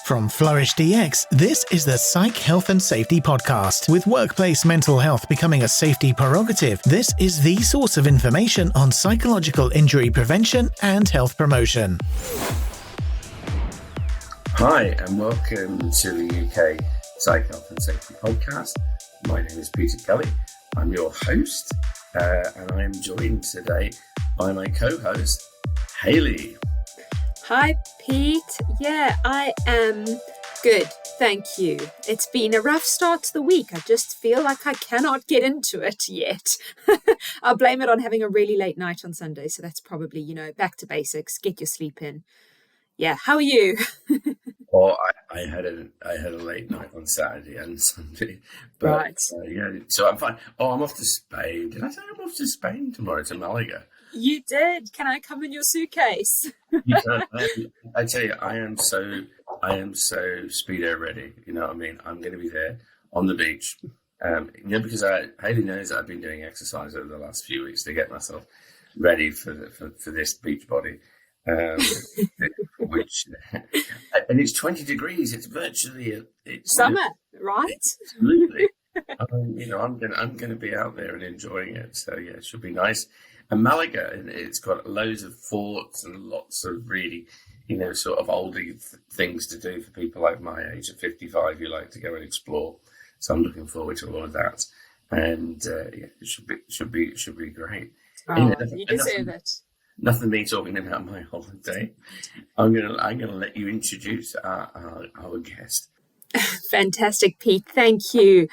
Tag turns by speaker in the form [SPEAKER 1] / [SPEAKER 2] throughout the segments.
[SPEAKER 1] From Flourish DX, this is the Psych Health and Safety Podcast. With workplace mental health becoming a safety prerogative, this is the source of information on psychological injury prevention and health promotion.
[SPEAKER 2] Hi, and welcome to the UK Psych Health and Safety Podcast. My name is Peter Kelly. I'm your host, and I am joined today by my co-host, Hayley.
[SPEAKER 3] Hi, Pete. Yeah, I am good. Thank you. It's been a rough start to the week. I just feel like I cannot get into it yet. I'll blame it on having a really late night on Sunday. So that's probably, back to basics. Get your sleep in. Yeah. How are you?
[SPEAKER 2] Well, I had a late night on Saturday and Sunday, but
[SPEAKER 3] right.
[SPEAKER 2] So I'm fine. Oh, I'm off to Spain. Did I say I'm off to Spain tomorrow to Malaga?
[SPEAKER 3] You did. Can I come in your suitcase?
[SPEAKER 2] You can. I tell you, I am so speedo ready. You know what I mean? I'm going to be there on the beach. Because Hayley knows that I've been doing exercise over the last few weeks to get myself ready for this beach body. Which and it's 20 degrees. It's virtually it's
[SPEAKER 3] summer, right?
[SPEAKER 2] Absolutely. I'm going to be out there and enjoying it. So yeah, it should be nice. And Malaga, it's got loads of forts and lots of really, sort of oldie things to do for people like my age at 55 who like to go and explore. So I'm looking forward to all of that. And it should be great.
[SPEAKER 3] Oh, you deserve it.
[SPEAKER 2] Nothing me talking about my holiday. I'm gonna let you introduce our guest.
[SPEAKER 3] Fantastic, Pete. Thank you.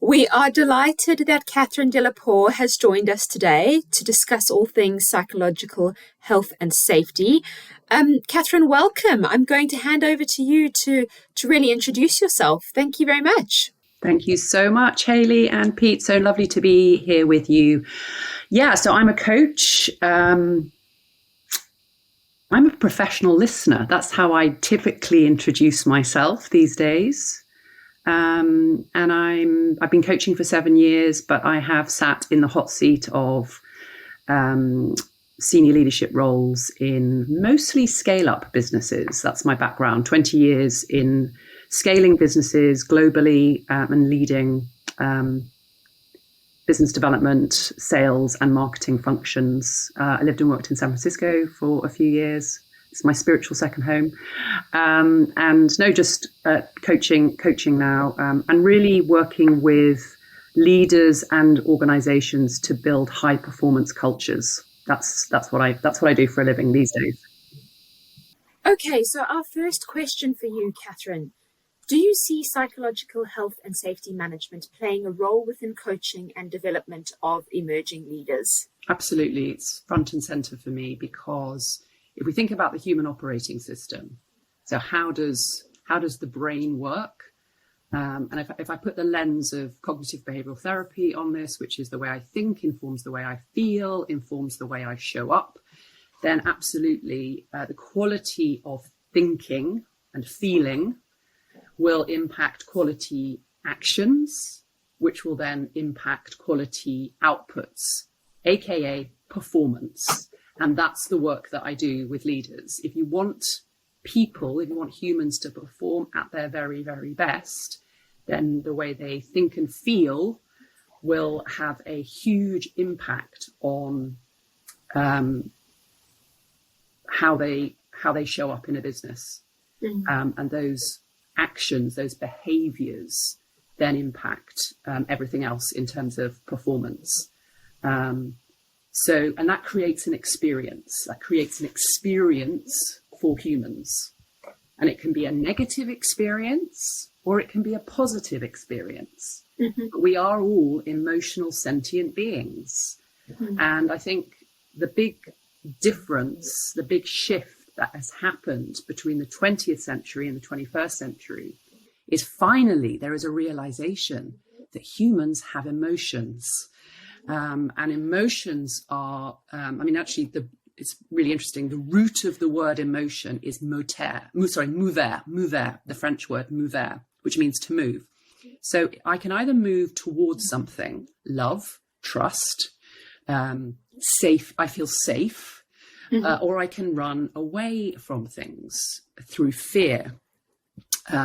[SPEAKER 3] We are delighted that Catherine de la Poer has joined us today to discuss all things psychological health and safety. Catherine, welcome. I'm going to hand over to you to really introduce yourself. Thank you very much.
[SPEAKER 4] Thank you so much, Hayley and Pete. So lovely to be here with you. Yeah, so I'm a coach. I'm a professional listener. That's how I typically introduce myself these days. And I've been coaching for 7 years, but I have sat in the hot seat of senior leadership roles in mostly scale-up businesses. That's my background, 20 years in scaling businesses globally and leading business development, sales and marketing functions. I lived and worked in San Francisco for a few years. It's my spiritual second home. Coaching now and really working with leaders and organizations to build high performance cultures. That's what I do for a living these days.
[SPEAKER 3] Okay, so our first question for you, Catherine. Do you see psychological health and safety management playing a role within coaching and development of emerging leaders?
[SPEAKER 4] Absolutely. It's front and center for me because if we think about the human operating system, so how does the brain work? And if I put the lens of cognitive behavioral therapy on this, which is the way I think, informs the way I feel, informs the way I show up, then absolutely the quality of thinking and feeling will impact quality actions, which will then impact quality outputs, aka performance. And that's the work that I do with leaders. If you want humans to perform at their very, very best, then the way they think and feel will have a huge impact on how they show up in a business. Mm-hmm. And those actions, those behaviors then impact everything else in terms of performance. And that creates an experience. For humans. And it can be a negative experience or it can be a positive experience. Mm-hmm. But we are all emotional, sentient beings. Mm-hmm. And I think the big difference, the big shift that has happened between the 20th century and the 21st century is finally there is a realization that humans have emotions. And emotions are, it's really interesting. The root of the word emotion is mouver, the French word mouver, which means to move. So I can either move towards something, love, trust, safe, I feel safe, or I can run away from things through fear,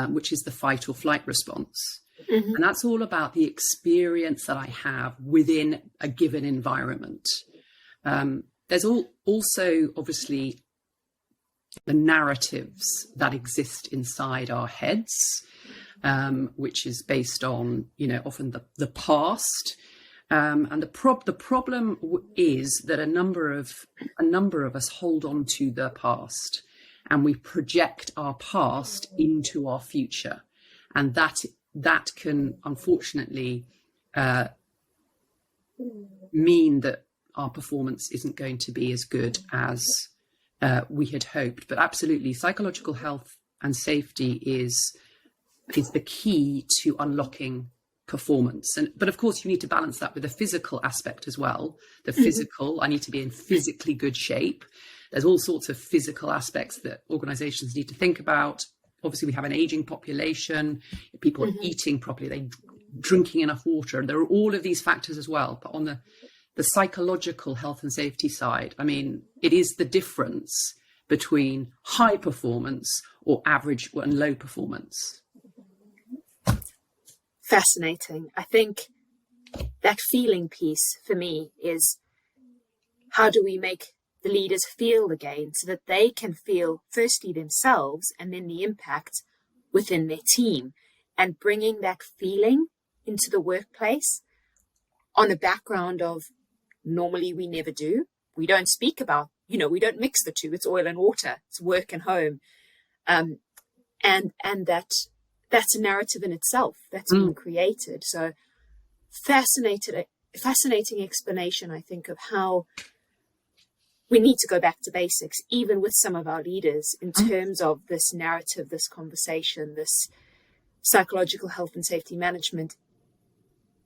[SPEAKER 4] which is the fight or flight response. And that's all about the experience that I have within a given environment. There's also obviously the narratives that exist inside our heads, which is based on, often the past. And the problem is that a number of us hold on to the past, and we project our past into our future, and that can unfortunately mean that our performance isn't going to be as good as we had hoped. But absolutely, psychological health and safety is the key to unlocking performance. But of course, you need to balance that with the physical aspect as well. The physical, I need to be in physically good shape. There's all sorts of physical aspects that organizations need to think about. Obviously, we have an aging population. People are eating properly, they're drinking enough water. There are all of these factors as well. But on the psychological health and safety side, I mean, it is the difference between high performance or average and low performance.
[SPEAKER 3] Fascinating. I think that feeling piece for me is, how do we make the leaders feel again so that they can feel firstly themselves and then the impact within their team, and bringing that feeling into the workplace on a background of normally we never do. We don't speak about, we don't mix the two. It's oil and water. It's work and home. And that's a narrative in itself that's been created. So fascinating explanation, I think, of how we need to go back to basics, even with some of our leaders, in terms of this narrative, this conversation, this psychological health and safety management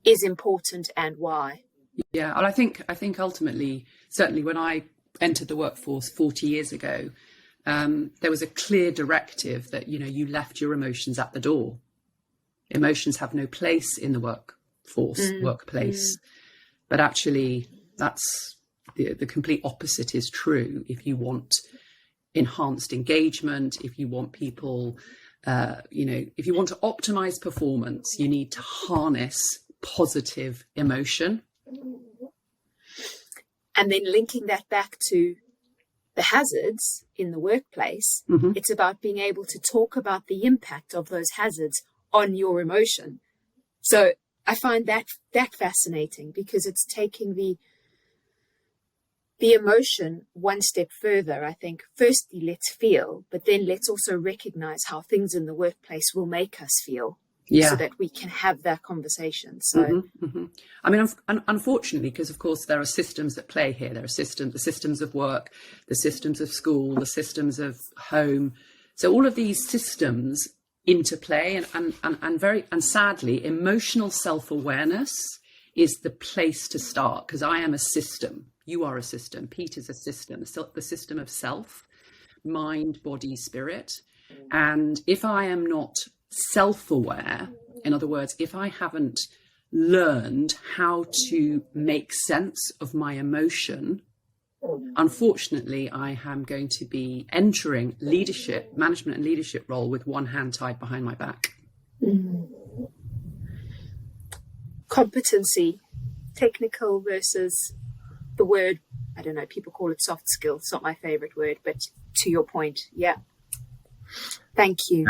[SPEAKER 3] is important, and why.
[SPEAKER 4] Yeah, and I think ultimately, certainly when I entered the workforce 40 years ago, there was a clear directive that, you left your emotions at the door. Emotions have no place in the workplace. But actually, that's the complete opposite is true. If you want enhanced engagement, if you want people, if you want to optimize performance, you need to harness positive emotion.
[SPEAKER 3] And then linking that back to the hazards in the workplace, it's about being able to talk about the impact of those hazards on your emotion. So I find that fascinating, because it's taking the emotion one step further. I think firstly, let's feel, but then let's also recognize how things in the workplace will make us feel. So that we can have that conversation. So,
[SPEAKER 4] I mean, unfortunately, because of course there are systems at play here. There are the systems of work, the systems of school, the systems of home. So all of these systems interplay, and sadly, emotional self-awareness is the place to start, because I am a system. You are a system. Pete is a system. The system of self, mind, body, spirit. And if I am not self-aware, in other words, if I haven't learned how to make sense of my emotion, unfortunately, I am going to be entering management and leadership role with one hand tied behind my back.
[SPEAKER 3] Competency, technical versus the word, I don't know, people call it soft skills. It's not my favorite word, but to your point, yeah. Thank you.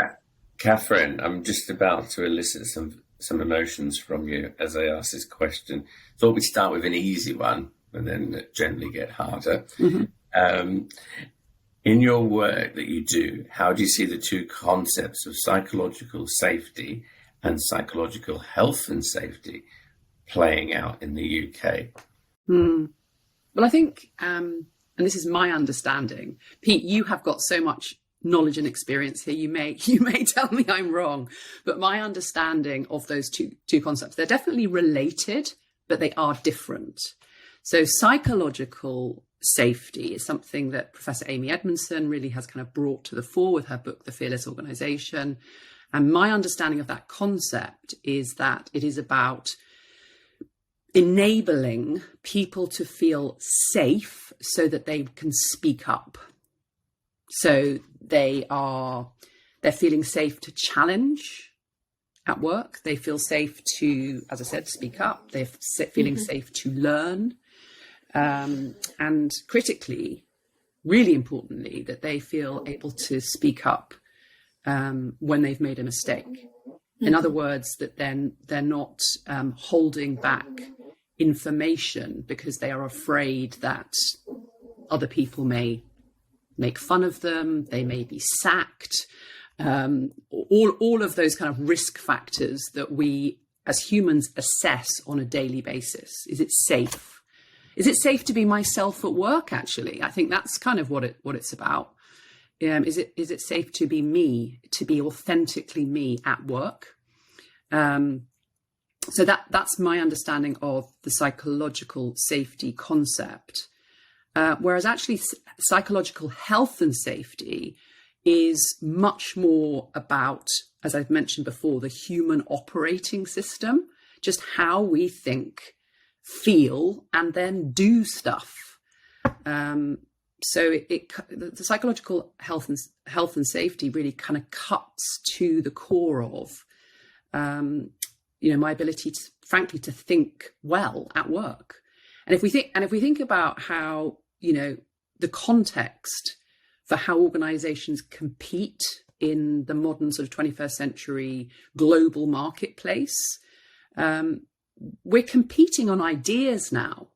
[SPEAKER 2] Catherine, I'm just about to elicit some emotions from you as I ask this question. Thought we'd start with an easy one, and then generally get harder. In your work that you do, how do you see the two concepts of psychological safety and psychological health and safety playing out in the UK?
[SPEAKER 4] Well, I think, and this is my understanding, Pete, you have got so much knowledge and experience here. You may tell me I'm wrong, but my understanding of those two concepts, they're definitely related, but they are different. So psychological safety is something that Professor Amy Edmondson really has kind of brought to the fore with her book, The Fearless Organization. And my understanding of that concept is that it is about enabling people to feel safe so that they can speak up. So they are They're feeling safe to challenge at work. They feel safe to, as I said, speak up. They're feeling safe to learn. And critically, really importantly, that they feel able to speak up when they've made a mistake. In other words, that then they're not holding back information because they are afraid that other people may make fun of them, they may be sacked. All of those kind of risk factors that we as humans assess on a daily basis. Is it safe? Is it safe to be myself at work? Actually, I think that's kind of what it's about. Is it safe to be me, to be authentically me at work? So that's my understanding of the psychological safety concept. Whereas actually psychological health and safety is much more about, as I've mentioned before, the human operating system, just how we think, feel, and then do stuff. So the psychological health and safety really kind of cuts to the core of, my ability to, frankly, to think well at work. And if we think about how, the context for how organizations compete in the modern sort of 21st century global marketplace, we're competing on ideas now.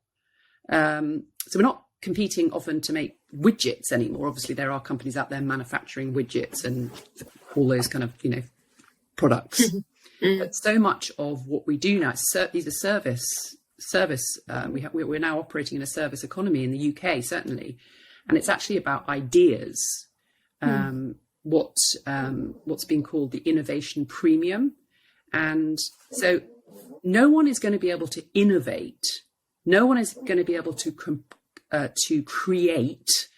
[SPEAKER 4] So we're not competing often to make widgets anymore. Obviously, there are companies out there manufacturing widgets and all those kind of, products. But so much of what we do now, these are service. We're now operating in a service economy in the UK, certainly. And it's actually about ideas, what's being called the innovation premium. And so no one is going to be able to innovate. No one is going to be able to create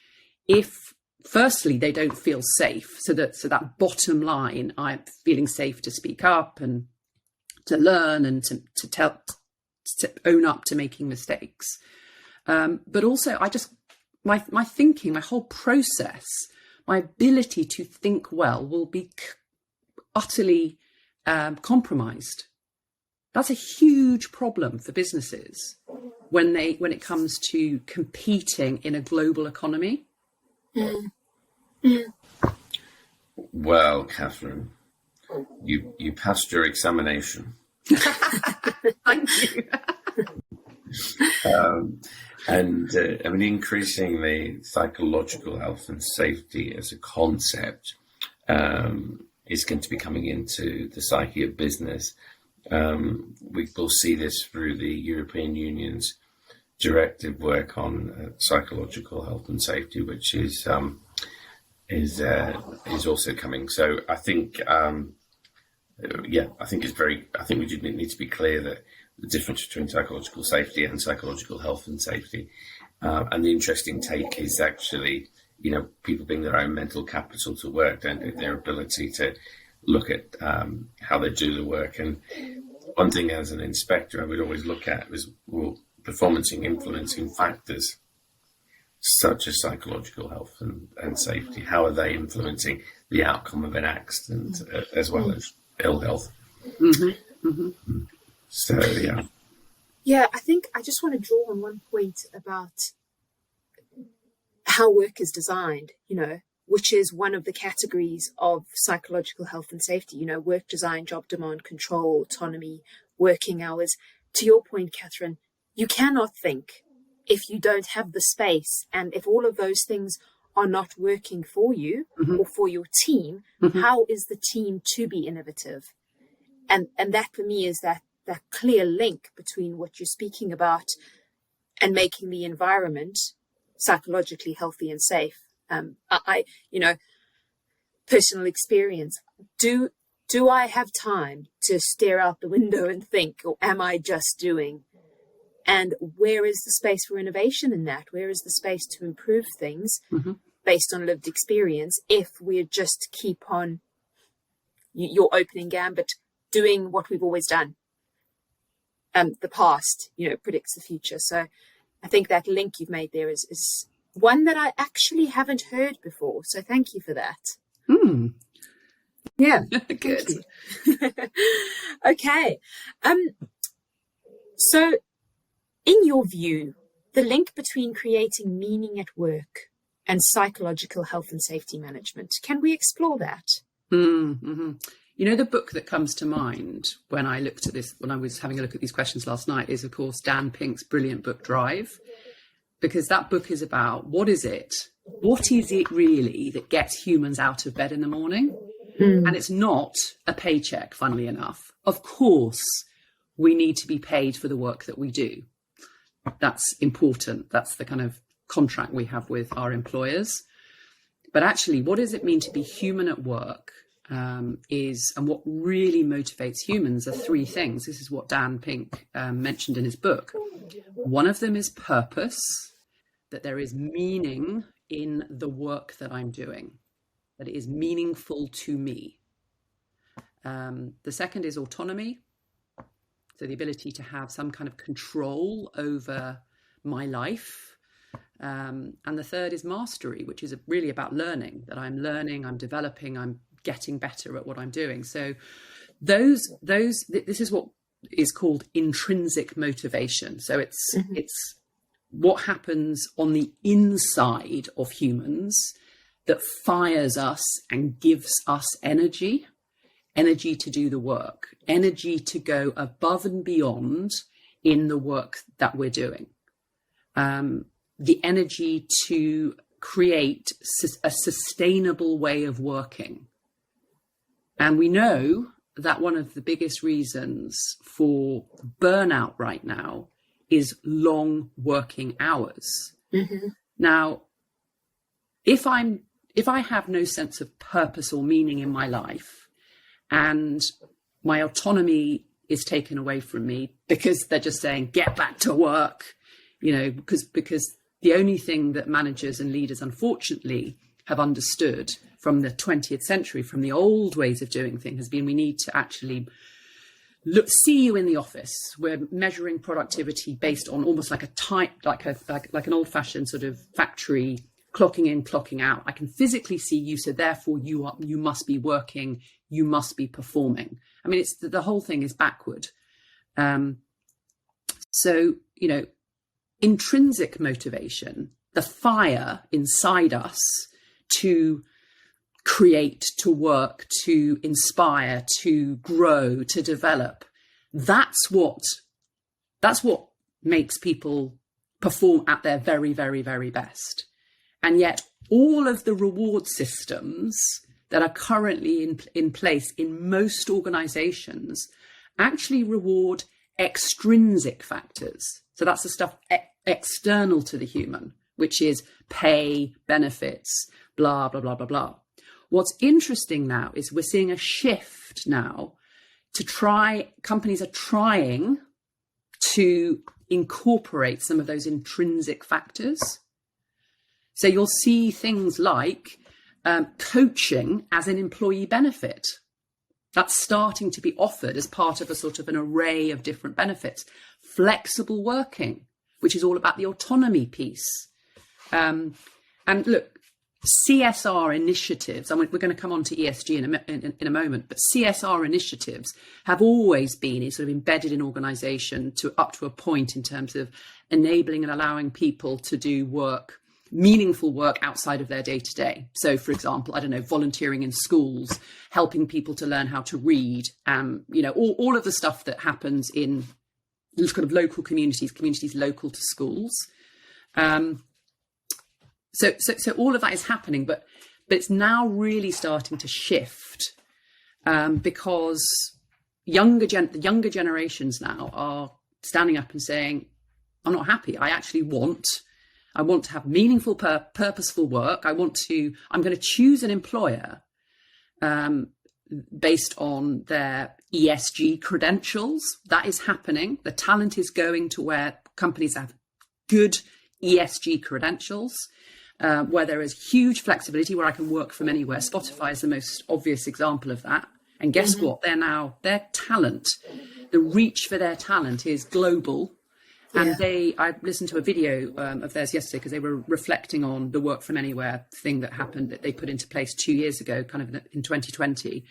[SPEAKER 4] if, firstly, they don't feel safe. So that bottom line, I'm feeling safe to speak up and to learn and to own up to making mistakes. But also, my thinking, my whole process, my ability to think well will be utterly compromised. That's a huge problem for businesses when it comes to competing in a global economy.
[SPEAKER 2] Well, Catherine, you passed your examination.
[SPEAKER 4] Thank you.
[SPEAKER 2] Increasingly, psychological health and safety as a concept is going to be coming into the psyche of business. We will see this through the European Union's directive work on psychological health and safety, which is also coming. So I think, I think we do need to be clear that the difference between psychological safety and psychological health and safety. And the interesting take is actually, people bring their own mental capital to work, don't they? Their ability to look at how they do the work. And one thing as an inspector I would always look at was, performance influencing factors such as psychological health and safety. How are they influencing the outcome of an accident as well as ill health? So, yeah.
[SPEAKER 3] Yeah, I think I just want to draw on one point about how work is designed, which is one of the categories of psychological health and safety, work design, job demand, control, autonomy, working hours. To your point, Catherine, you cannot think if you don't have the space, and if all of those things are not working for you or for your team, how is the team to be innovative? And that for me is that clear link between what you're speaking about and making the environment psychologically healthy and safe. Personal experience. Do I have time to stare out the window and think, or am I just doing? And where is the space for innovation in that? Where is the space to improve things based on lived experience if we just keep on your opening gambit, doing what we've always done? The past, predicts the future. So I think that link you've made there is one that I actually haven't heard before. So thank you for that. Yeah.
[SPEAKER 4] Good.
[SPEAKER 3] Okay. So in your view, the link between creating meaning at work and psychological health and safety management, can we explore that?
[SPEAKER 4] Mm-hmm. You know, the book that comes to mind when I looked at this, when I was having a look at these questions last night, is, of course, Dan Pink's brilliant book, Drive, because that book is about what is it really that gets humans out of bed in the morning? And it's not a paycheck, funnily enough. Of course, we need to be paid for the work that we do. That's important. That's the kind of contract we have with our employers. But actually, what does it mean to be human at work? And what really motivates humans are three things. This is what Dan Pink mentioned in his book. One of them is purpose, that there is meaning in the work that I'm doing, that it is meaningful to me. The second is autonomy. So the ability to have some kind of control over my life. And the third is mastery, which is really about learning, that I'm learning, I'm developing, I'm getting better at what I'm doing. So this is what is called intrinsic motivation. So it's what happens on the inside of humans that fires us and gives us energy to do the work, energy to go above and beyond in the work that we're doing. The energy to create a sustainable way of working. And we know that one of the biggest reasons for burnout right now is long working hours. Mm-hmm. Now, if I have no sense of purpose or meaning in my life, and my autonomy is taken away from me because they're just saying, get back to work, because the only thing that managers and leaders, unfortunately, have understood from the 20th century, from the old ways of doing things, has been we need to actually see you in the office. We're measuring productivity based on almost like like an old-fashioned sort of factory, clocking in, clocking out. I can physically see you, so therefore you must be working, you must be performing. I mean, it's the whole thing is backward. So, intrinsic motivation, the fire inside us to create, to work, to inspire, to grow, to develop, that's what makes people perform at their very, very, very best. And yet all of the reward systems that are currently in place in most organizations actually reward extrinsic factors. So that's the stuff external to the human, which is pay, benefits, blah, blah, blah, blah, blah. What's interesting now is we're seeing a shift now companies are trying to incorporate some of those intrinsic factors. So you'll see things like coaching as an employee benefit. That's starting to be offered as part of a sort of an array of different benefits. Flexible working, which is all about the autonomy piece. And look, CSR initiatives, we're going to come on to ESG in a moment, but CSR initiatives have always been sort of embedded in organisation up to a point in terms of enabling and allowing people to do work, meaningful work outside of their day-to-day. So, for example, volunteering in schools, helping people to learn how to read, all of the stuff that happens in kind of local communities local to schools. So all of that is happening, but it's now really starting to shift because the younger generations now are standing up and saying, I'm not happy. I want to have meaningful, purposeful work. I'm going to choose an employer based on their ESG credentials. That is happening. The talent is going to where companies have good ESG credentials. Where there is huge flexibility, where I can work from anywhere. Spotify is the most obvious example of that. And guess what? Their talent, the reach for their talent is global. And I listened to a video of theirs yesterday because they were reflecting on the work from anywhere thing that happened that they put into place 2 years ago, kind of in 2020.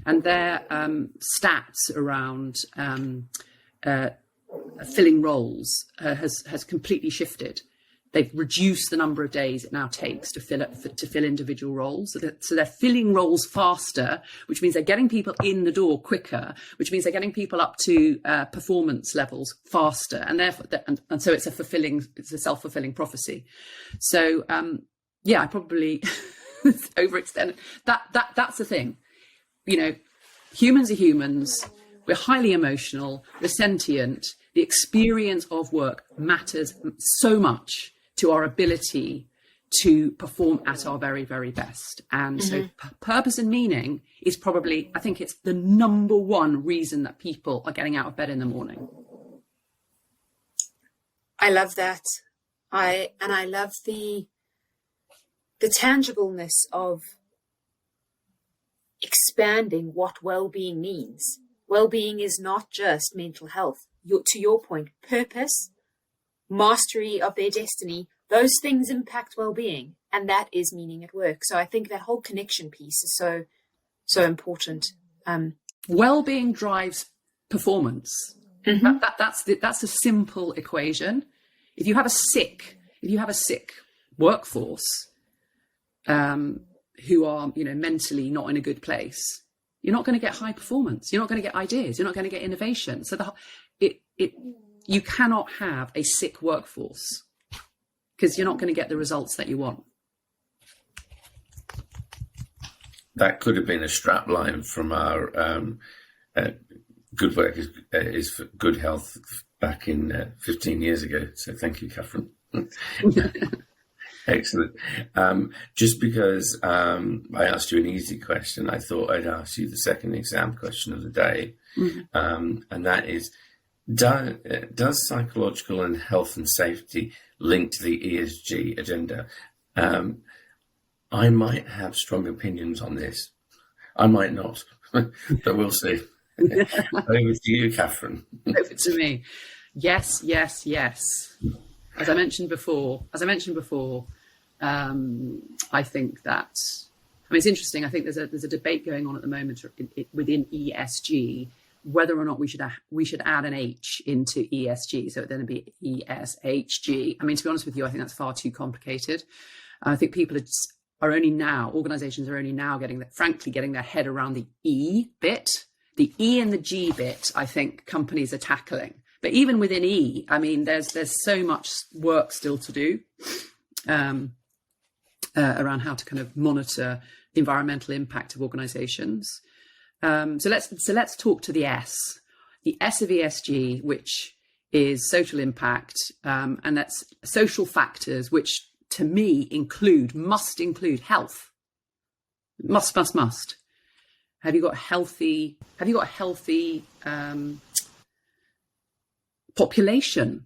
[SPEAKER 4] And their stats around filling roles has completely shifted. They've reduced the number of days it now takes to fill individual roles. So they're filling roles faster, which means they're getting people in the door quicker, which means they're getting people up to performance levels faster. And therefore, and so it's a self-fulfilling prophecy. So I probably overextended. That's the thing. You know, humans are humans. We're highly emotional. We're sentient. The experience of work matters so much to our ability to perform at our very, very best. And so purpose and meaning is probably, I think it's the number one reason that people are getting out of bed in the morning.
[SPEAKER 3] I love that. I love the tangibleness of expanding what well-being means. Well-being is not just mental health. To your point, purpose, mastery of their destiny, those things impact well-being, and that is meaning at work. So I think that whole connection piece is so important.
[SPEAKER 4] Well-being drives performance. That's a simple equation. If you have a sick workforce who are, you know, mentally not in a good place, you're not going to get high performance. You're not going to get ideas. You're not going to get innovation. So you cannot have a sick workforce because you're not going to get the results that you want.
[SPEAKER 2] That could have been a strap line from our good work is for good health back in 15 years ago. So thank you, Catherine. Excellent. Just because I asked you an easy question, I thought I'd ask you the second exam question of the day. And that is, does psychological and health and safety link to the ESG agenda? I might have strong opinions on this. I might not, but we'll see. Over to you, Catherine.
[SPEAKER 4] Over to me. Yes. As I mentioned before, I think that, it's interesting. I think there's a debate going on at the moment within ESG, whether or not we should add an H into ESG. So then it'd be ESHG. To be honest with you, I think that's far too complicated. I think organizations are only now getting their head around the E bit. The E and the G bit, I think companies are tackling. But even within E, there's so much work still to do around how to kind of monitor the environmental impact of organizations. So let's talk to the S. The S of ESG, which is social impact, and that's social factors, which to me must include health. Must. Have you got a healthy population?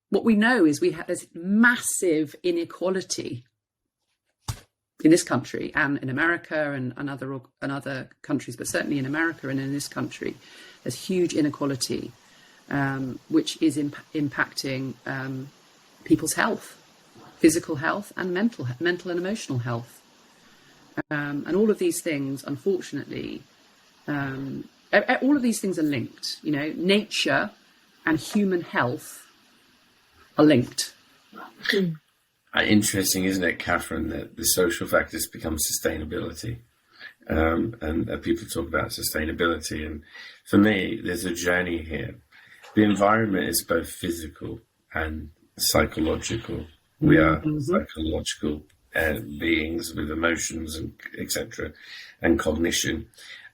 [SPEAKER 4] What we know is we have this massive inequality in this country and in America and other countries, but certainly in America and in this country, there's huge inequality, which is impacting people's health, physical health and mental and emotional health. And all of these things, unfortunately, all of these things are linked. You know, nature and human health are linked.
[SPEAKER 2] Interesting, isn't it, Catherine, that the social factors become sustainability, and people talk about sustainability. And for me, there's a journey here. The environment is both physical and psychological. We are psychological beings with emotions and etc. and cognition.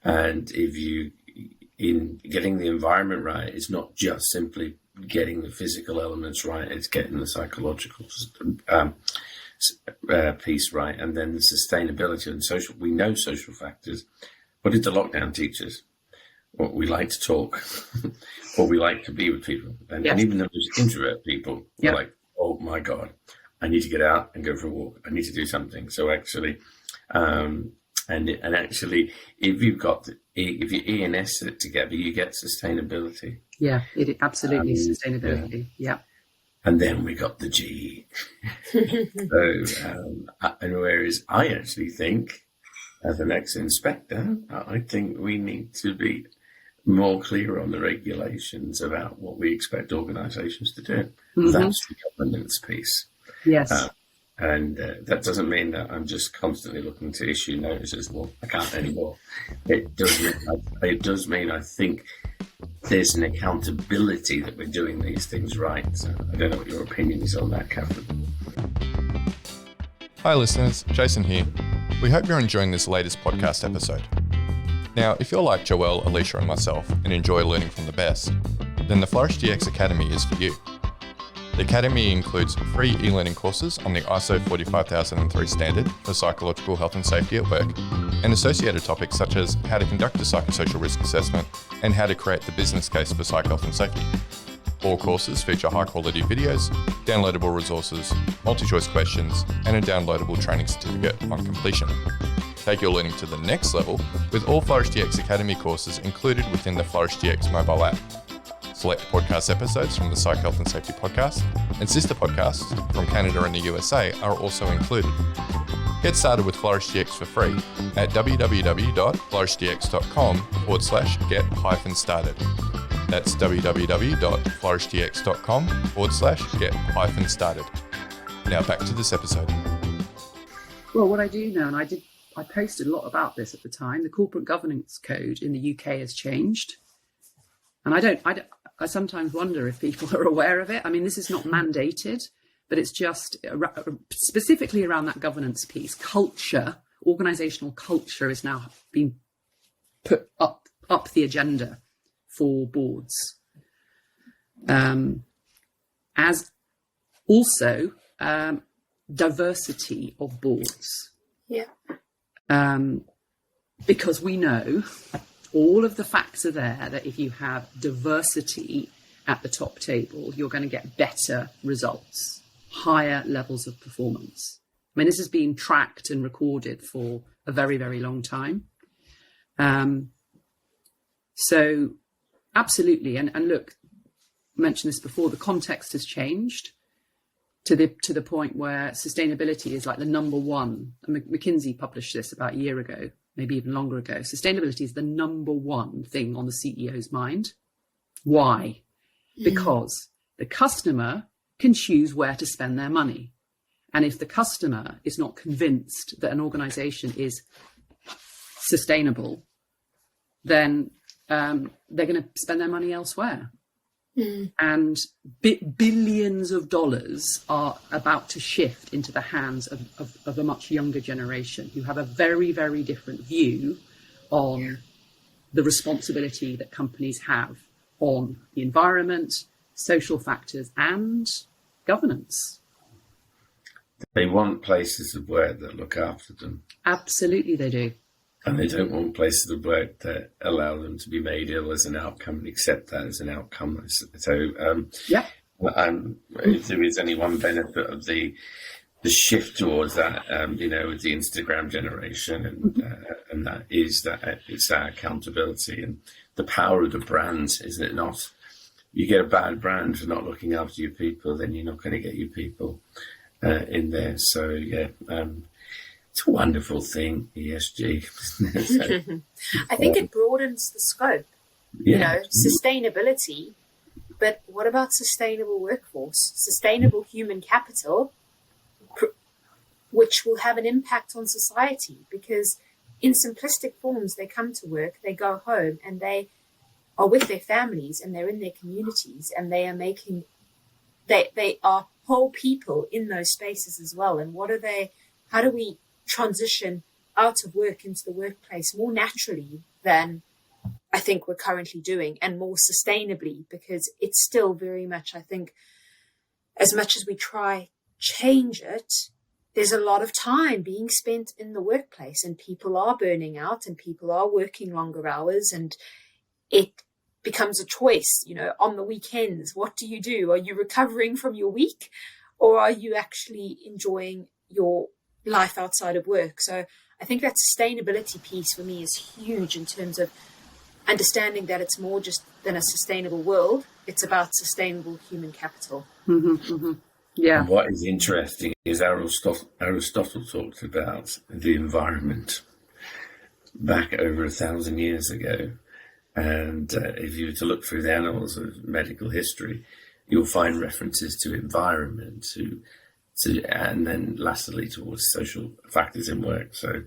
[SPEAKER 2] And in getting the environment right, it's not just simply getting the physical elements right, it's getting the psychological piece right, and then the sustainability and social. We know social factors. What did the lockdown teach us? What we like to talk, what we like to be with people, and even those introvert people, are like, oh my God, I need to get out and go for a walk. I need to do something. So actually, and actually, if you've got if you E and S it together, you get sustainability.
[SPEAKER 4] Yeah, it absolutely sustainability. Yeah.
[SPEAKER 2] And then we got the G. So, and whereas I actually think, as an ex-inspector, I think we need to be more clear on the regulations about what we expect organisations to do. Mm-hmm. That's the governance piece.
[SPEAKER 4] Yes.
[SPEAKER 2] And that doesn't mean that I'm just constantly looking to issue notices. Well, I can't anymore. It does mean I think there's an accountability that we're doing these things right. So I don't know what your opinion is on that, Catherine.
[SPEAKER 5] Hi listeners, Jason here. We hope you're enjoying this latest podcast episode. Now, if you're like Joelle, Alicia and myself and enjoy learning from the best, then the Flourish DX Academy is for you. The Academy includes free e-learning courses on the ISO 45003 standard for psychological health and safety at work, and associated topics such as how to conduct a psychosocial risk assessment and how to create the business case for psych health and safety. All courses feature high-quality videos, downloadable resources, multi-choice questions, and a downloadable training certificate on completion. Take your learning to the next level with all Flourish DX Academy courses included within the Flourish DX mobile app. Select podcast episodes from the Psych Health and Safety podcast and sister podcasts from Canada and the USA are also included. Get started with Flourish DX for free at www.flourishdx.com/get-started. That's www.flourishdx.com/get-started. Now back to this episode.
[SPEAKER 4] Well, what I do know, and I posted a lot about this at the time, the corporate governance code in the UK has changed. And I sometimes wonder if people are aware of it. I mean, this is not mandated, but it's just specifically around that governance piece. Culture, organizational culture is now being put up the agenda for boards. As also diversity of boards.
[SPEAKER 3] Yeah.
[SPEAKER 4] Because we know all of the facts are there that if you have diversity at the top table, you're going to get better results, higher levels of performance. I mean, this has been tracked and recorded for a very, very long time. So absolutely. And look, I mentioned this before, the context has changed to the point where sustainability is like the number one. McKinsey published this about a year ago, maybe even longer ago. Sustainability is the number one thing on the CEO's mind. Why? Because the customer can choose where to spend their money. And if the customer is not convinced that an organization is sustainable, then they're going to spend their money elsewhere. And billions of dollars are about to shift into the hands of a much younger generation who have a very, very different view on the responsibility that companies have on the environment, social factors, and governance.
[SPEAKER 2] They want places of work that look after them.
[SPEAKER 4] Absolutely, they do.
[SPEAKER 2] And they don't want places of work that allow them to be made ill as an outcome and accept that as an outcome. So, if there is any one benefit of the shift towards that, with the Instagram generation, and that is that it's that accountability and the power of the brand, is it not? You get a bad brand for not looking after your people, then you're not going to get your people in there. So, it's a wonderful thing, ESG.
[SPEAKER 3] I think it broadens the scope, sustainability, but what about sustainable workforce, sustainable human capital, which will have an impact on society? Because in simplistic forms, they come to work, they go home, and they are with their families, and they're in their communities, and they are they are whole people in those spaces as well. And how do we transition out of work into the workplace more naturally than I think we're currently doing, and more sustainably? Because it's still very much, I think, as much as we try change it, there's a lot of time being spent in the workplace, and people are burning out, and people are working longer hours, and it becomes a choice, on the weekends. What do you do? Are you recovering from your week, or are you actually enjoying your life outside of work? So I think that sustainability piece for me is huge in terms of understanding that it's more just than a sustainable world. It's about sustainable human capital.
[SPEAKER 4] Yeah.
[SPEAKER 2] And what is interesting is Aristotle talked about the environment back over 1,000 years ago. And if you were to look through the annals of medical history, you'll find references to environment, and then lastly towards social factors in work. So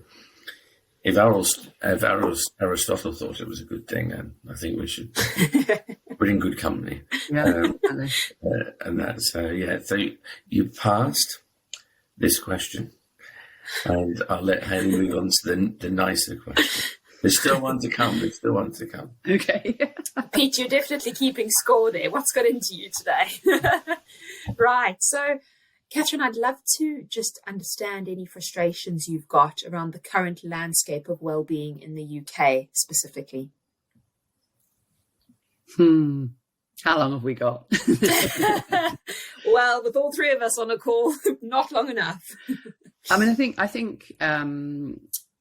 [SPEAKER 2] if Aristotle thought it was a good thing, then I think we're in good company.
[SPEAKER 4] Yeah.
[SPEAKER 2] And that's so you passed this question, and I'll let Hayley move on to the nicer question. There's still one to come.
[SPEAKER 4] Okay.
[SPEAKER 3] Pete, you're definitely keeping score there. What's got into you today? Right. So, Catherine, I'd love to just understand any frustrations you've got around the current landscape of well-being in the UK specifically.
[SPEAKER 4] How long have we got?
[SPEAKER 3] Well, with all three of us on a call, not long enough.
[SPEAKER 4] I mean, I think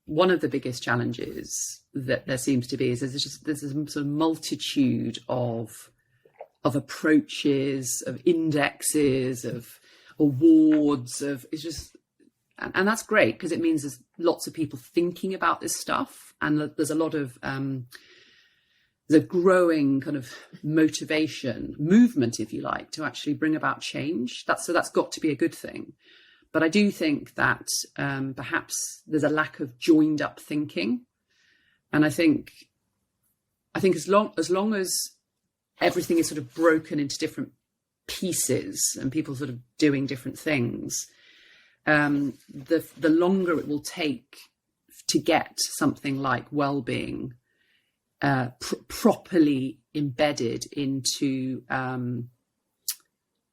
[SPEAKER 4] one of the biggest challenges that there seems to be is there's a sort of multitude of approaches, of indexes, of awards, and that's great because it means there's lots of people thinking about this stuff, and there's a lot of the growing kind of motivation movement, if you like, to actually bring about change. That's got to be a good thing. But I do think that perhaps there's a lack of joined up thinking. And I think as long as everything is sort of broken into different pieces and people sort of doing different things, the longer it will take to get something like well-being properly embedded into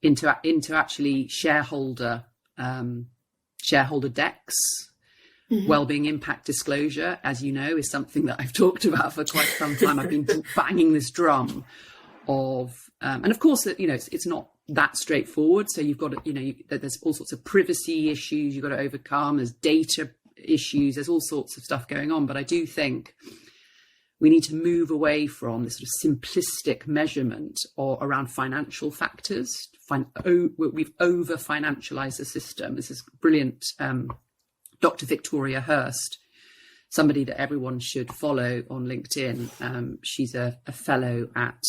[SPEAKER 4] actually shareholder decks. Wellbeing impact disclosure, as you know, is something that I've talked about for quite some time. I've been banging this drum of, and of course, it's not that straightforward. So you've got to, there's all sorts of privacy issues you've got to overcome. There's data issues. There's all sorts of stuff going on. But I do think we need to move away from this sort of simplistic measurement around financial factors. We've over-financialized the system. This is brilliant. Dr. Victoria Hurst, somebody that everyone should follow on LinkedIn. She's a fellow at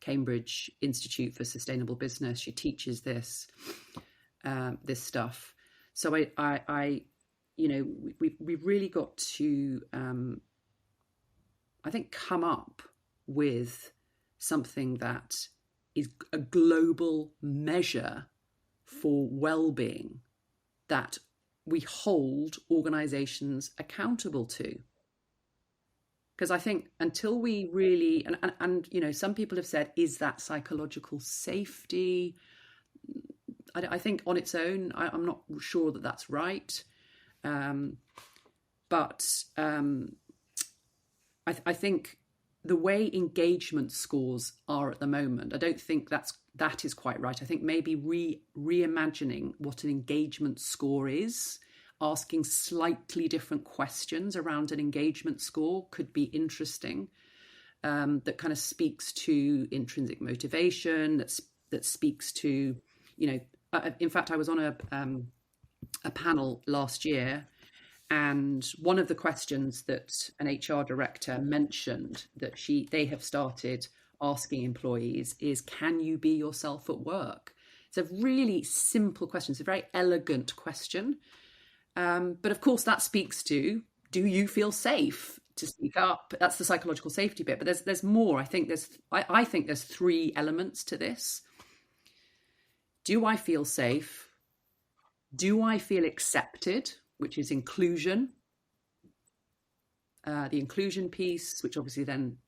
[SPEAKER 4] Cambridge Institute for Sustainable Business. She teaches this stuff. So we've really got to, I think, come up with something that is a global measure for well-being that we hold organizations accountable to. Because I think until we really, and some people have said, is that psychological safety? I think on its own, I'm not sure that that's right. But I think the way engagement scores are at the moment, I don't think that is quite right. I think maybe reimagining what an engagement score is, asking slightly different questions around an engagement score could be interesting. That kind of speaks to intrinsic motivation. That speaks to, in fact, I was on a panel last year. And one of the questions that an HR director mentioned that they have started asking employees is, can you be yourself at work? It's a really simple question. It's a very elegant question. But of course, that speaks to, do you feel safe to speak up? That's the psychological safety bit. But there's more. I think there's three elements to this. Do I feel safe? Do I feel accepted? Which is inclusion, the inclusion piece, which obviously then,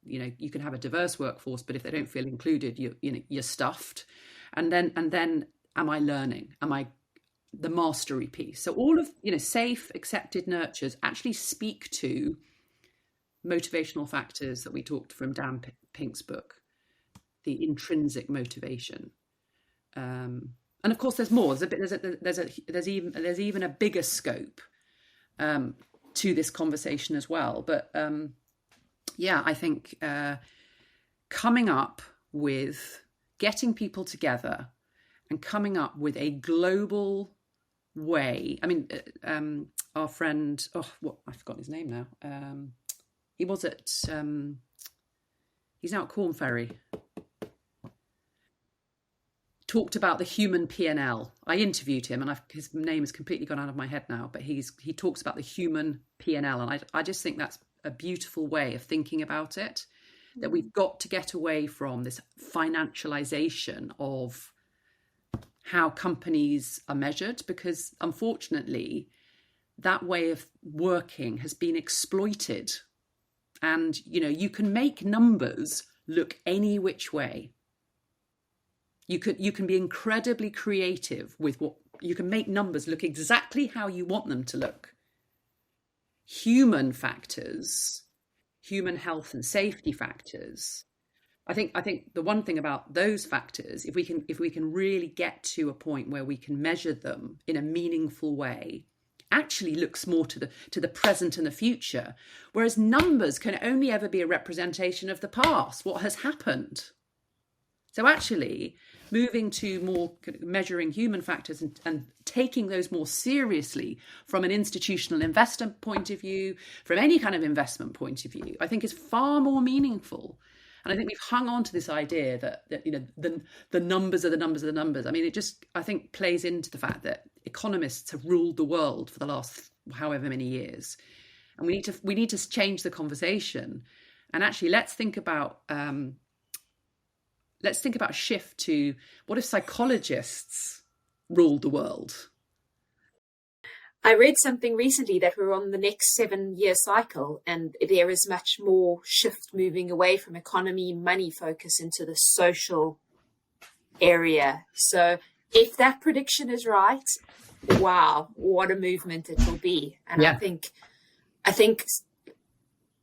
[SPEAKER 4] you can have a diverse workforce, but if they don't feel included, you're stuffed. And then, am I learning? Am I the mastery piece? So all of, safe, accepted, nurtures actually speak to motivational factors that we talked from Dan Pink's book, the intrinsic motivation. And of course, there's more. There's even a bigger scope. to this conversation as well. But yeah, I think coming up with getting people together and coming up with a global way. I mean, our friend, I've forgotten his name now. He was at, he's now at Corn Ferry. Talked about the human P&L. I interviewed him, and his name has completely gone out of my head now, but he talks about the human P&L. And I just think that's a beautiful way of thinking about it, that we've got to get away from this financialization of how companies are measured, because unfortunately that way of working has been exploited. And, you know, you can make numbers look any which way. You can be incredibly creative with what you can make numbers look exactly how you want them to look. Human factors, human health and safety factors. I think the one thing about those factors, if we can really get to a point where we can measure them in a meaningful way, actually looks more to the present and the future, whereas numbers can only ever be a representation of the past, what has happened. So actually moving to more measuring human factors and taking those more seriously from an institutional investor point of view, from any kind of investment point of view, I think is far more meaningful. And I think we've hung on to this idea that you know, the numbers are the numbers are the numbers. I mean, it just, I think, plays into the fact that economists have ruled the world for the last however many years. And we need to change the conversation. And actually, let's think about a shift to, what if psychologists ruled the world?
[SPEAKER 3] I read something recently that we're on the next 7-year cycle, and there is much more shift moving away from economy, money focus into the social area. So if that prediction is right, wow, what a movement it will be. And yeah. I think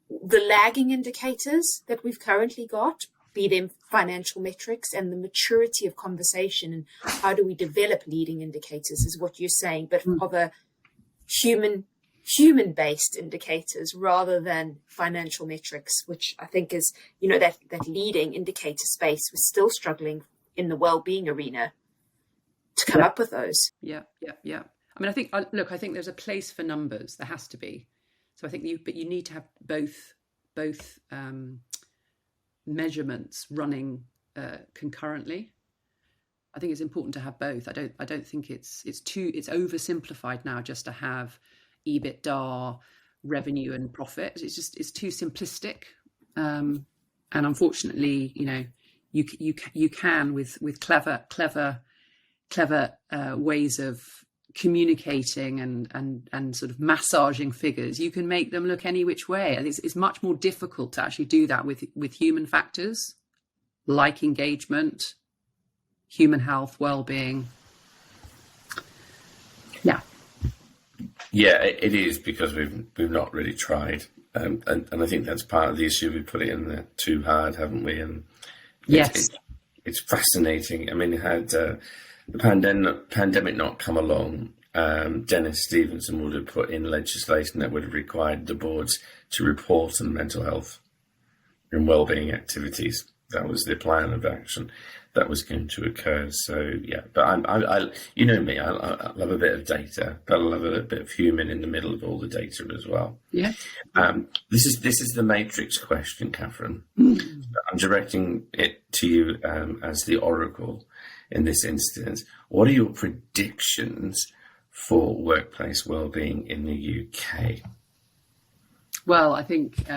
[SPEAKER 3] the lagging indicators that we've currently got, be them financial metrics, and the maturity of conversation and how do we develop leading indicators is what you're saying, but of a human-based indicators rather than financial metrics, which I think is, you know, that leading indicator space was still struggling in the well-being arena to come up with those.
[SPEAKER 4] Yeah. I mean, I think there's a place for numbers. There has to be. So I think you need to have both measurements running concurrently. I think it's important to have both. I don't think it's oversimplified now just to have EBITDA, revenue and profit. It's too simplistic. And unfortunately, you know, you can with clever ways of communicating and sort of massaging figures, you can make them look any which way. And it's much more difficult to actually do that with human factors like engagement, human health, well-being.
[SPEAKER 2] Yeah, it is, because we've not really tried, and I think that's part of the issue. We put it in there too hard, haven't we? And
[SPEAKER 4] yes,
[SPEAKER 2] it's fascinating. I mean, had the pandemic not come along, Dennis Stevenson would have put in legislation that would have required the boards to report on mental health and well-being activities. That was the plan of action that was going to occur. So yeah, but I you know me, I love a bit of data, but I love a bit of human in the middle of all the data as well.
[SPEAKER 4] Yeah.
[SPEAKER 2] This is the matrix question, Catherine. I'm directing it to you as the oracle in this instance. What are your predictions for workplace wellbeing in the UK?
[SPEAKER 4] Well, I think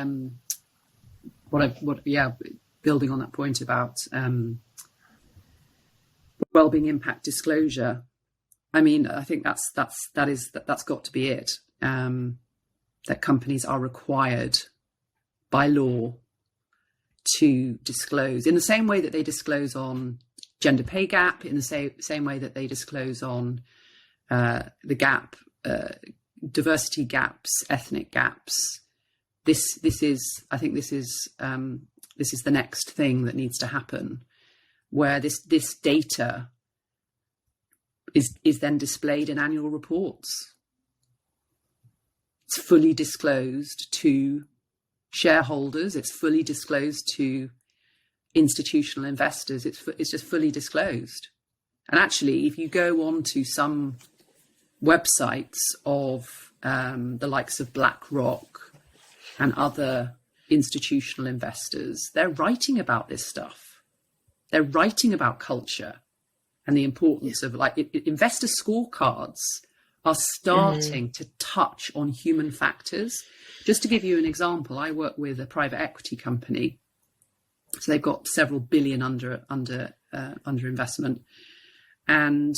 [SPEAKER 4] building on that point about wellbeing impact disclosure, I mean, I think that's got to be it. That companies are required by law to disclose in the same way that they disclose on gender pay gap, in the same way that they disclose on the gap, diversity gaps, ethnic gaps. This is the next thing that needs to happen, where this data is then displayed in annual reports. It's fully disclosed to shareholders. It's fully disclosed to institutional investors. It's just fully disclosed. And actually, if you go on to some websites of the likes of BlackRock and other institutional investors, they're writing about this stuff. They're writing about culture and the importance of investor scorecards are starting to touch on human factors. Just to give you an example, I work with a private equity company. So they've got several billion under investment, and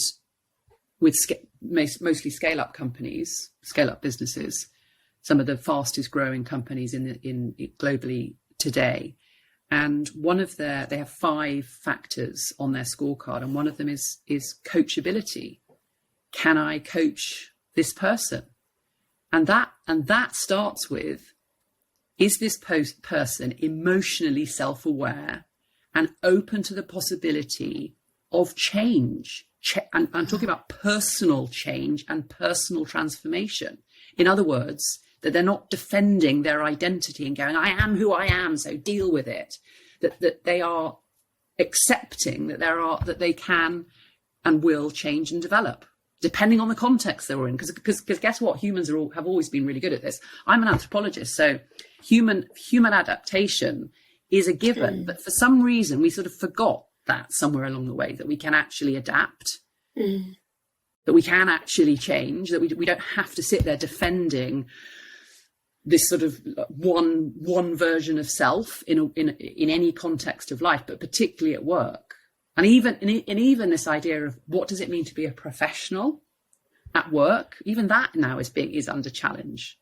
[SPEAKER 4] with mostly scale-up companies, scale-up businesses, some of the fastest growing companies in globally today. And they have 5 factors on their scorecard, and one of them is coachability. Can I coach this person? And that starts with, is this person emotionally self-aware and open to the possibility of change? And I'm talking about personal change and personal transformation. In other words, that they're not defending their identity and going, I am who I am, so deal with it. That they are accepting that they can and will change and develop, depending on the context they're in. Because guess what? Humans have always been really good at this. I'm an anthropologist, so human adaptation is a given. But for some reason, we sort of forgot that somewhere along the way, that we can actually adapt, that we can actually change, that we don't have to sit there defending this sort of one version of self in any context of life, but particularly at work. And even this idea of what does it mean to be a professional at work, even that now is under challenge.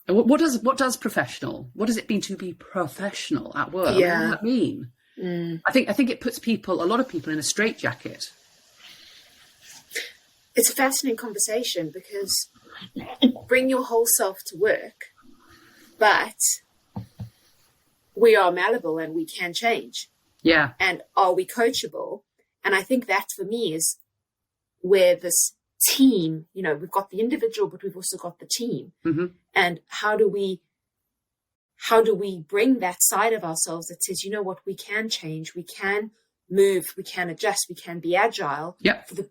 [SPEAKER 4] What does professional? What does it mean to be professional at work?
[SPEAKER 3] Yeah.
[SPEAKER 4] What does that mean? I think it puts a lot of people in a straitjacket.
[SPEAKER 3] It's a fascinating conversation because bring your whole self to work, but we are malleable and we can change.
[SPEAKER 4] Yeah.
[SPEAKER 3] And are we coachable? And I think that for me is where this team, we've got the individual, but we've also got the team.
[SPEAKER 4] Mm-hmm.
[SPEAKER 3] And how do we bring that side of ourselves that says, you know what, we can change, we can move, we can adjust, we can be agile for the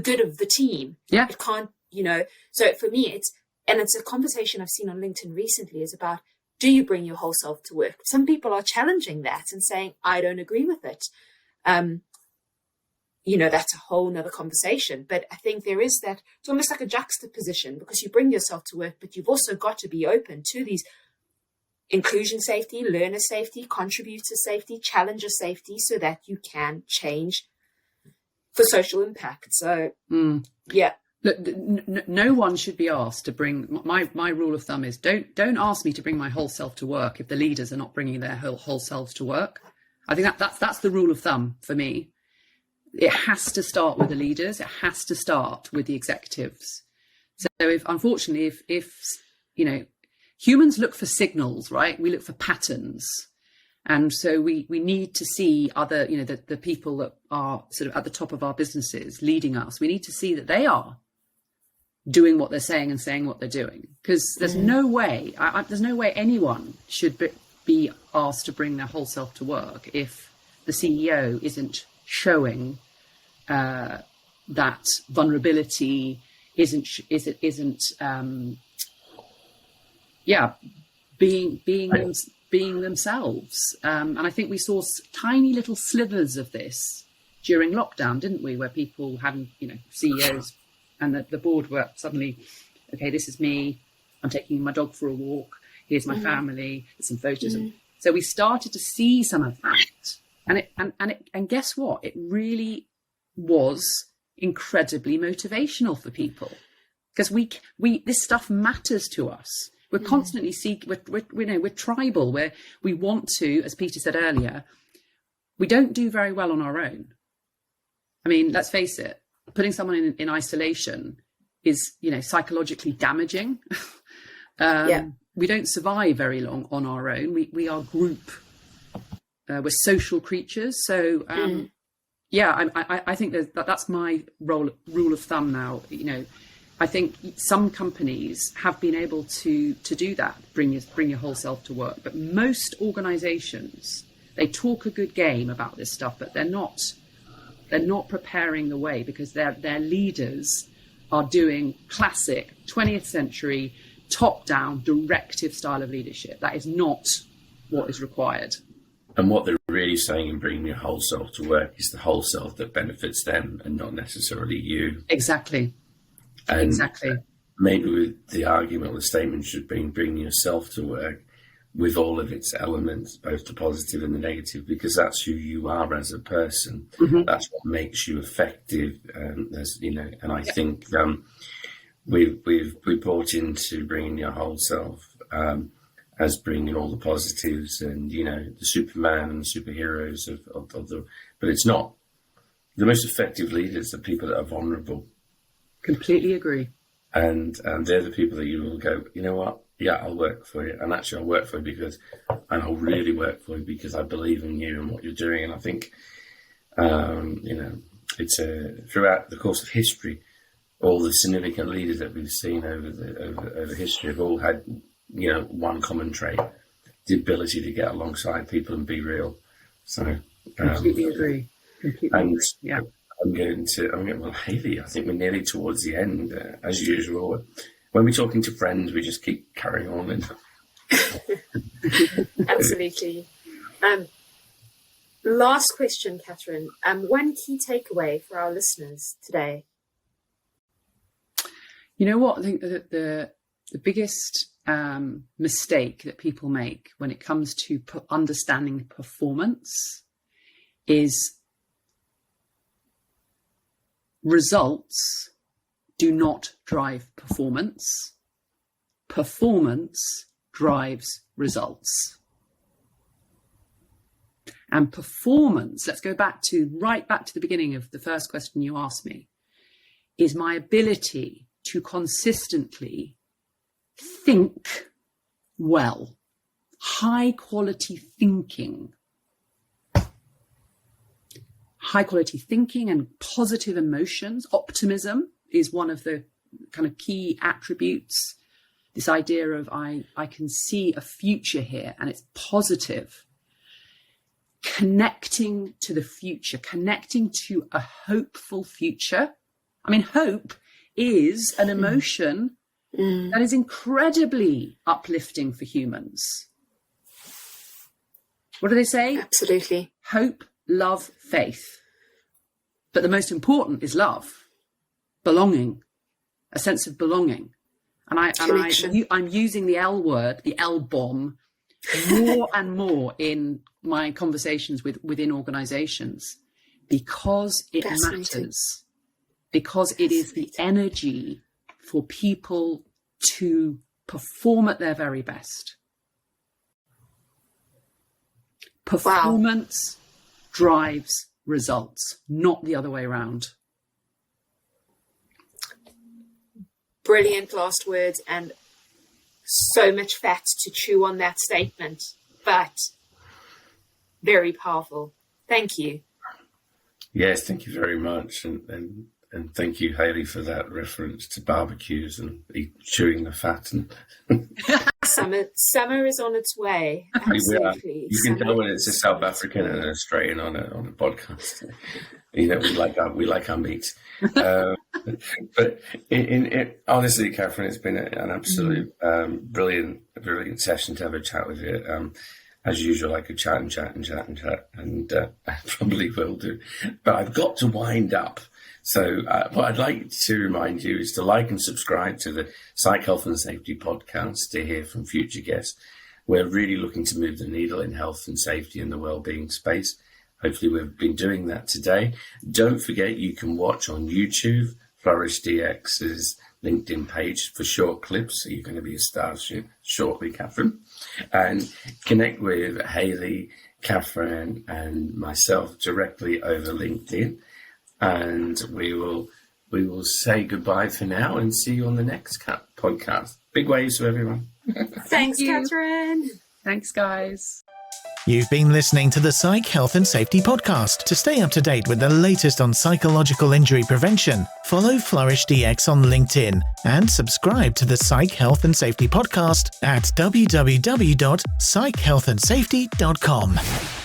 [SPEAKER 3] good of the team.
[SPEAKER 4] Yeah.
[SPEAKER 3] It can't, so for me, it's a conversation I've seen on LinkedIn recently is about, do you bring your whole self to work? Some people are challenging that and saying, I don't agree with it. That's a whole nother conversation. But I think there is that, it's almost like a juxtaposition, because you bring yourself to work, but you've also got to be open to these inclusion safety, learner safety, contributor safety, challenger safety, so that you can change for social impact. So, yeah.
[SPEAKER 4] Look, no one should be asked to bring, my rule of thumb is don't ask me to bring my whole self to work if the leaders are not bringing their whole selves to work. I think that's the rule of thumb for me. It has to start with the leaders. It has to start with the executives. So if humans look for signals, right? We look for patterns. And so we need to see other, the people that are sort of at the top of our businesses leading us. We need to see that they are doing what they're saying and saying what they're doing. Because there's no way anyone should be asked to bring their whole self to work if the CEO isn't showing that vulnerability, isn't being themselves. And I think we saw tiny little slivers of this during lockdown, didn't we? Where people having, CEOs and the board were suddenly, okay, this is me. I'm taking my dog for a walk. Here's my family. There's some photos. So we started to see some of that. And guess what? It really was incredibly motivational for people, because we this stuff matters to us. We're constantly we're tribal, where we want to, as Peter said earlier, we don't do very well on our own. I mean, let's face it, putting someone in isolation is, psychologically damaging. We don't survive very long on our own. We are group. We're social creatures. So, Yeah, I think that's my rule of thumb now. You know, I think some companies have been able to do that, bring your whole self to work. But most organizations, they talk a good game about this stuff, but they're not preparing the way, because their leaders are doing classic 20th century top-down directive style of leadership. That is not what is required.
[SPEAKER 2] And what they're really saying in bringing your whole self to work is the whole self that benefits them and not necessarily you.
[SPEAKER 4] Exactly.
[SPEAKER 2] And
[SPEAKER 4] exactly.
[SPEAKER 2] Maybe with the argument or the statement should be bringing yourself to work with all of its elements, both the positive and the negative, because that's who you are as a person.
[SPEAKER 4] Mm-hmm.
[SPEAKER 2] That's what makes you effective. As you know, and I think we brought into bringing your whole self as bringing all the positives and, you know, the Superman and the superheroes of the, but it's not. The most effective leaders are people that are vulnerable.
[SPEAKER 4] Completely agree.
[SPEAKER 2] And they're the people that you will go, you know what? Yeah, I'll work for you. And actually I'll work for you and I'll really work for you because I believe in you and what you're doing. And I think, you know, it's throughout the course of history, all the significant leaders that we've seen over history have all had, you know, one common trait: the ability to get alongside people and be real. So
[SPEAKER 4] completely agree. Yeah.
[SPEAKER 2] Well, Hayley, I think we're nearly towards the end, as usual. When we're talking to friends, we just keep carrying on.
[SPEAKER 3] Absolutely. Last question, Catherine. One key takeaway for our listeners today.
[SPEAKER 4] You know what? I think that the biggest mistake that people make when it comes to understanding performance is results do not drive performance. Performance drives results. And performance, let's go right back to the beginning of the first question you asked me, is my ability to consistently think well, high quality thinking. High quality thinking and positive emotions. Optimism is one of the kind of key attributes. This idea of I can see a future here and it's positive. Connecting to the future, connecting to a hopeful future. I mean, hope is an emotion that is incredibly uplifting for humans. What do they say?
[SPEAKER 3] Absolutely.
[SPEAKER 4] Hope, love, faith. But the most important is love, belonging, a sense of belonging. And I'm using the L word, the L bomb, more and more in my conversations within organizations, because it matters, because it is the energy for people to perform at their very best. Performance drives results, not the other way around.
[SPEAKER 3] Brilliant last words, and so much fat to chew on that statement, but very powerful. Thank you.
[SPEAKER 2] Yes, thank you very much. And thank you, Hayley, for that reference to barbecues and chewing the fat. And
[SPEAKER 3] Summer is on its way. Absolutely.
[SPEAKER 2] You can tell when it's a South African and an Australian on a podcast. You know, we like our meat. But honestly, Catherine, it's been an absolute brilliant session to have a chat with you. As usual, I could chat, and I probably will do. But I've got to wind up. So what I'd like to remind you is to like and subscribe to the Psych, Health and Safety podcast to hear from future guests. We're really looking to move the needle in health and safety in the wellbeing space. Hopefully we've been doing that today. Don't forget you can watch on YouTube Flourish DX's LinkedIn page for short clips. So you're going to be a star shortly, Catherine. And connect with Hayley, Catherine and myself directly over LinkedIn. And we will say goodbye for now and see you on the next podcast. Big waves to everyone.
[SPEAKER 3] Thanks, Catherine.
[SPEAKER 4] Thanks, guys.
[SPEAKER 1] You've been listening to the Psych Health and Safety Podcast. To stay up to date with the latest on psychological injury prevention, follow Flourish DX on LinkedIn and subscribe to the Psych Health and Safety Podcast at www.psychealthandsafety.com.